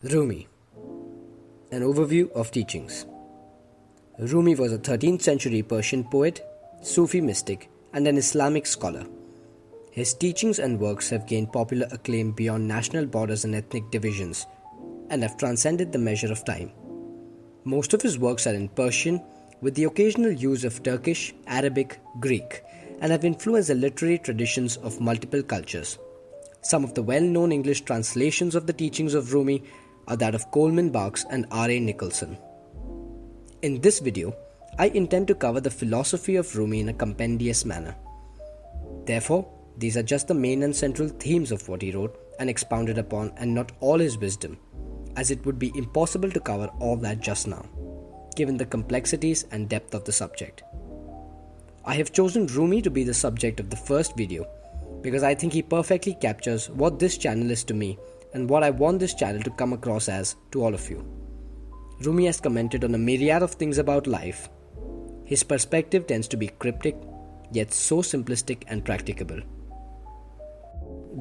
Rumi. An overview of teachings. Rumi was a 13th century Persian poet, Sufi mystic, and an Islamic scholar. His teachings and works have gained popular acclaim beyond national borders and ethnic divisions, and have transcended the measure of time. Most of his works are in Persian, with the occasional use of Turkish, Arabic, Greek, and have influenced the literary traditions of multiple cultures. Some of the well-known English translations of the teachings of Rumi are that of Coleman Barks and R.A. Nicholson. In this video, I intend to cover the philosophy of Rumi in a compendious manner. Therefore, these are just the main and central themes of what he wrote and expounded upon, and not all his wisdom, as it would be impossible to cover all that just now, given the complexities and depth of the subject. I have chosen Rumi to be the subject of the first video because I think he perfectly captures what this channel is to me and what I want this channel to come across as to all of you. Rumi has commented on a myriad of things about life. His perspective tends to be cryptic, yet so simplistic and practicable.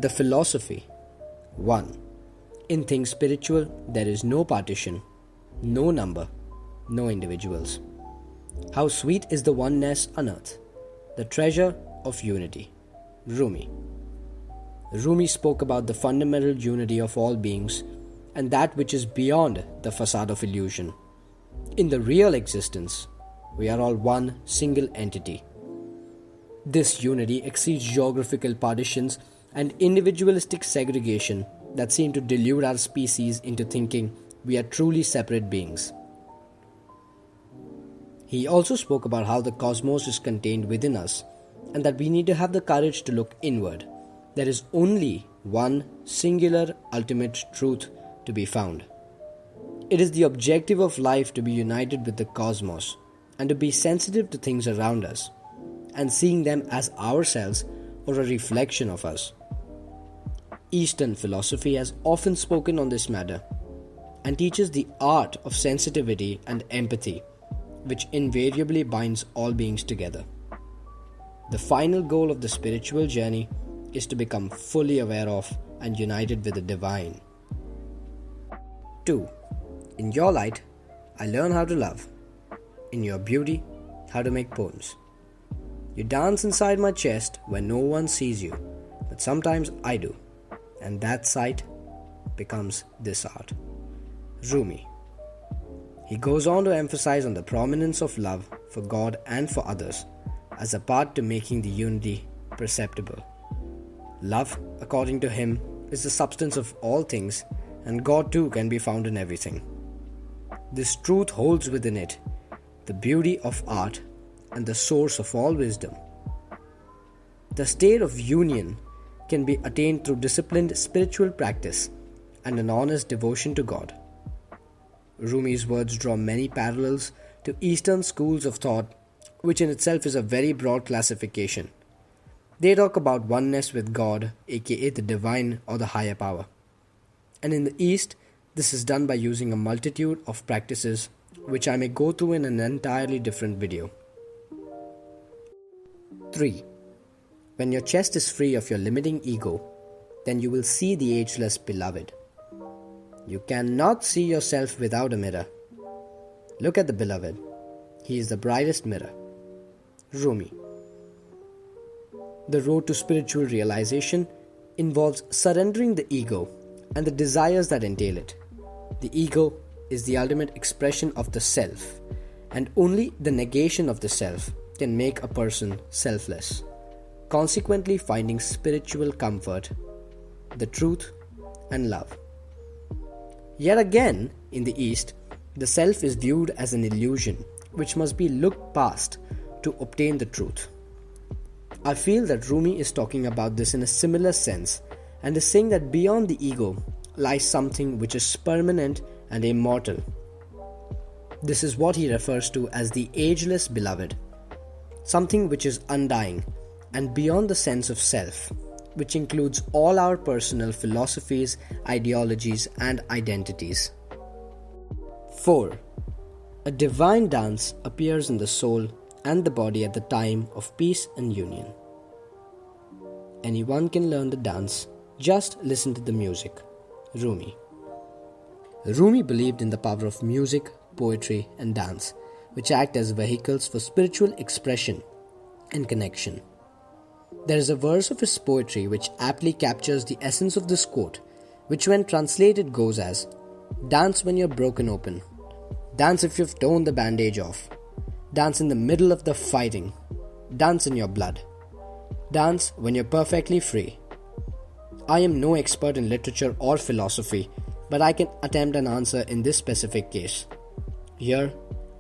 The philosophy. 1. In things spiritual, there is no partition, no number, no individuals. How sweet is the oneness on earth, the treasure of unity. Rumi. Rumi spoke about the fundamental unity of all beings and that which is beyond the facade of illusion. In the real existence, we are all one single entity. This unity exceeds geographical partitions and individualistic segregation that seem to delude our species into thinking we are truly separate beings. He also spoke about how the cosmos is contained within us and that we need to have the courage to look inward. There is only one singular ultimate truth to be found. It is the objective of life to be united with the cosmos and to be sensitive to things around us and seeing them as ourselves or a reflection of us. Eastern philosophy has often spoken on this matter and teaches the art of sensitivity and empathy, which invariably binds all beings together. The final goal of the spiritual journey is to become fully aware of and united with the divine. 2. In your light, I learn how to love. In your beauty, how to make poems. You dance inside my chest when no one sees you, but sometimes I do, and that sight becomes this art. Rumi. He goes on to emphasize on the prominence of love for God and for others as a part to making the unity perceptible. Love, according to him, is the substance of all things, and God too can be found in everything. This truth holds within it the beauty of art and the source of all wisdom. The state of union can be attained through disciplined spiritual practice and an honest devotion to God. Rumi's words draw many parallels to Eastern schools of thought, which in itself is a very broad classification. They talk about oneness with God, aka the divine or the higher power. And in the East, this is done by using a multitude of practices, which I may go through in an entirely different video. 3. When your chest is free of your limiting ego, then you will see the ageless beloved. You cannot see yourself without a mirror. Look at the beloved. He is the brightest mirror. Rumi. The road to spiritual realization involves surrendering the ego and the desires that entail it. The ego is the ultimate expression of the self, and only the negation of the self can make a person selfless, consequently finding spiritual comfort, the truth, and love. Yet again, in the East, the self is viewed as an illusion which must be looked past to obtain the truth. I feel that Rumi is talking about this in a similar sense and is saying that beyond the ego lies something which is permanent and immortal. This is what he refers to as the ageless beloved, something which is undying and beyond the sense of self, which includes all our personal philosophies, ideologies, and identities. 4. A divine dance appears in the soul and the body at the time of peace and union. Anyone can learn the dance, just listen to the music. Rumi. Rumi believed in the power of music, poetry, and dance, which act as vehicles for spiritual expression and connection. There is a verse of his poetry which aptly captures the essence of this quote, which when translated goes as, "Dance when you're broken open. Dance if you've torn the bandage off. Dance in the middle of the fighting. Dance in your blood. Dance when you're perfectly free." I am no expert in literature or philosophy, but I can attempt an answer in this specific case. Here,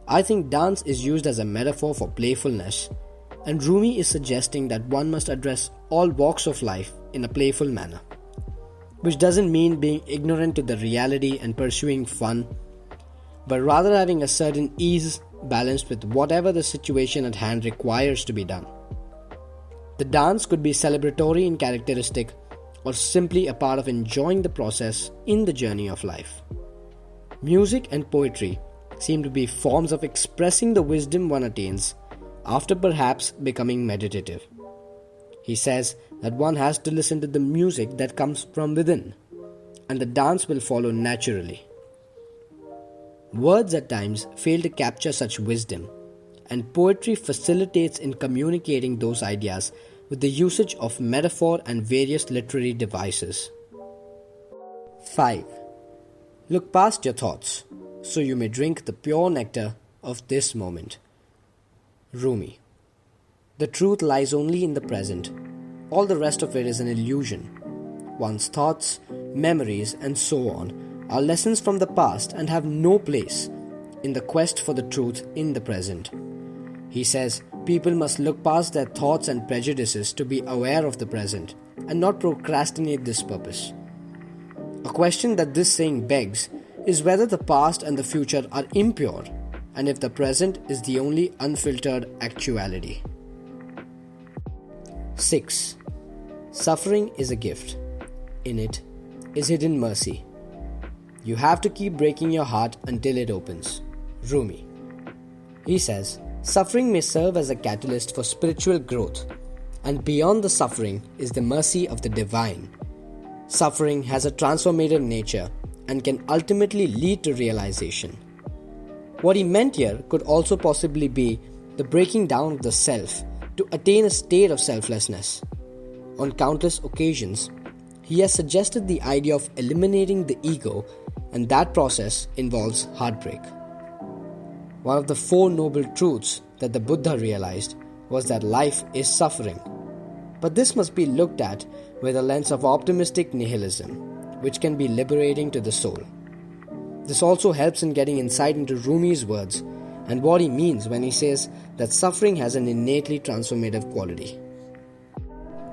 I think dance is used as a metaphor for playfulness, and Rumi is suggesting that one must address all walks of life in a playful manner, which doesn't mean being ignorant to the reality and pursuing fun, but rather having a certain ease balanced with whatever the situation at hand requires to be done. The dance could be celebratory in characteristic or simply a part of enjoying the process in the journey of life. Music and poetry seem to be forms of expressing the wisdom one attains after perhaps becoming meditative. He says that one has to listen to the music that comes from within, and the dance will follow naturally. Words at times fail to capture such wisdom, and poetry facilitates in communicating those ideas with the usage of metaphor and various literary devices. 5. Look past your thoughts, so you may drink the pure nectar of this moment. Rumi. The truth lies only in the present. All the rest of it is an illusion. One's thoughts, memories, and so on are lessons from the past and have no place in the quest for the truth in the present. He says people must look past their thoughts and prejudices to be aware of the present and not procrastinate this purpose. A question that this saying begs is whether the past and the future are impure, and if the present is the only unfiltered actuality. 6. Suffering is a gift. In it is hidden mercy. You have to keep breaking your heart until it opens. Rumi. He says, suffering may serve as a catalyst for spiritual growth, and beyond the suffering is the mercy of the divine. Suffering has a transformative nature and can ultimately lead to realization. What he meant here could also possibly be the breaking down of the self to attain a state of selflessness. On countless occasions, he has suggested the idea of eliminating the ego, and that process involves heartbreak. One of the 4 noble truths that the Buddha realized was that life is suffering. But this must be looked at with a lens of optimistic nihilism, which can be liberating to the soul. This also helps in getting insight into Rumi's words and what he means when he says that suffering has an innately transformative quality.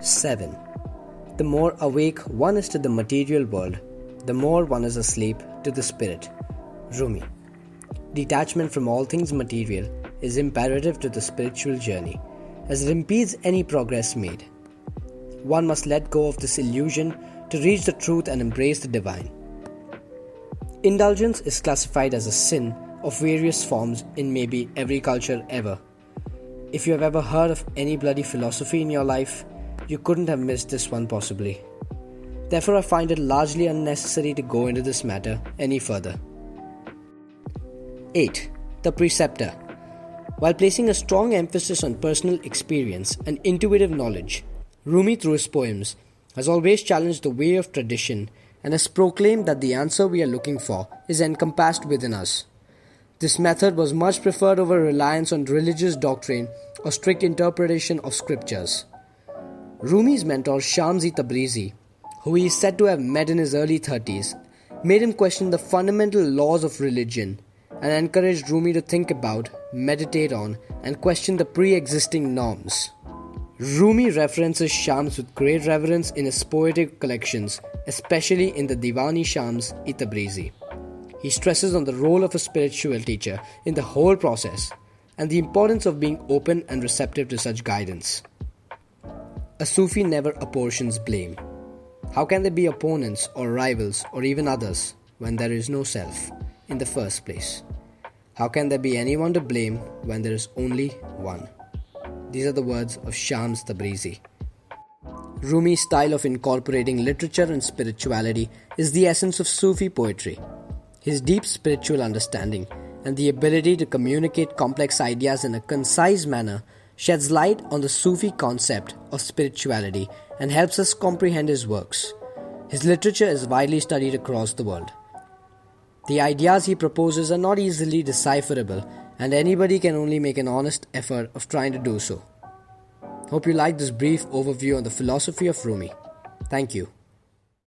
7. The more awake one is to the material world, the more one is asleep to the spirit. Rumi. Detachment from all things material is imperative to the spiritual journey, as it impedes any progress made. One must let go of this illusion to reach the truth and embrace the divine. Indulgence is classified as a sin of various forms in maybe every culture ever. If you have ever heard of any bloody philosophy in your life, you couldn't have missed this one possibly. Therefore, I find it largely unnecessary to go into this matter any further. 8. The Preceptor. While placing a strong emphasis on personal experience and intuitive knowledge, Rumi, through his poems, has always challenged the way of tradition and has proclaimed that the answer we are looking for is encompassed within us. This method was much preferred over reliance on religious doctrine or strict interpretation of scriptures. Rumi's mentor Shams Tabrizi, who he is said to have met in his early 30s, made him question the fundamental laws of religion and encouraged Rumi to think about, meditate on, and question the pre-existing norms. Rumi references Shams with great reverence in his poetic collections, especially in the Diwani Shams Tabrizi. He stresses on the role of a spiritual teacher in the whole process and the importance of being open and receptive to such guidance. A Sufi never apportions blame. How can there be opponents or rivals or even others when there is no self in the first place? How can there be anyone to blame when there is only one? These are the words of Shams Tabrizi. Rumi's style of incorporating literature and spirituality is the essence of Sufi poetry. His deep spiritual understanding and the ability to communicate complex ideas in a concise manner sheds light on the Sufi concept of spirituality and helps us comprehend his works. His literature is widely studied across the world. The ideas he proposes are not easily decipherable, and anybody can only make an honest effort of trying to do so. Hope you liked this brief overview on the philosophy of Rumi. Thank you.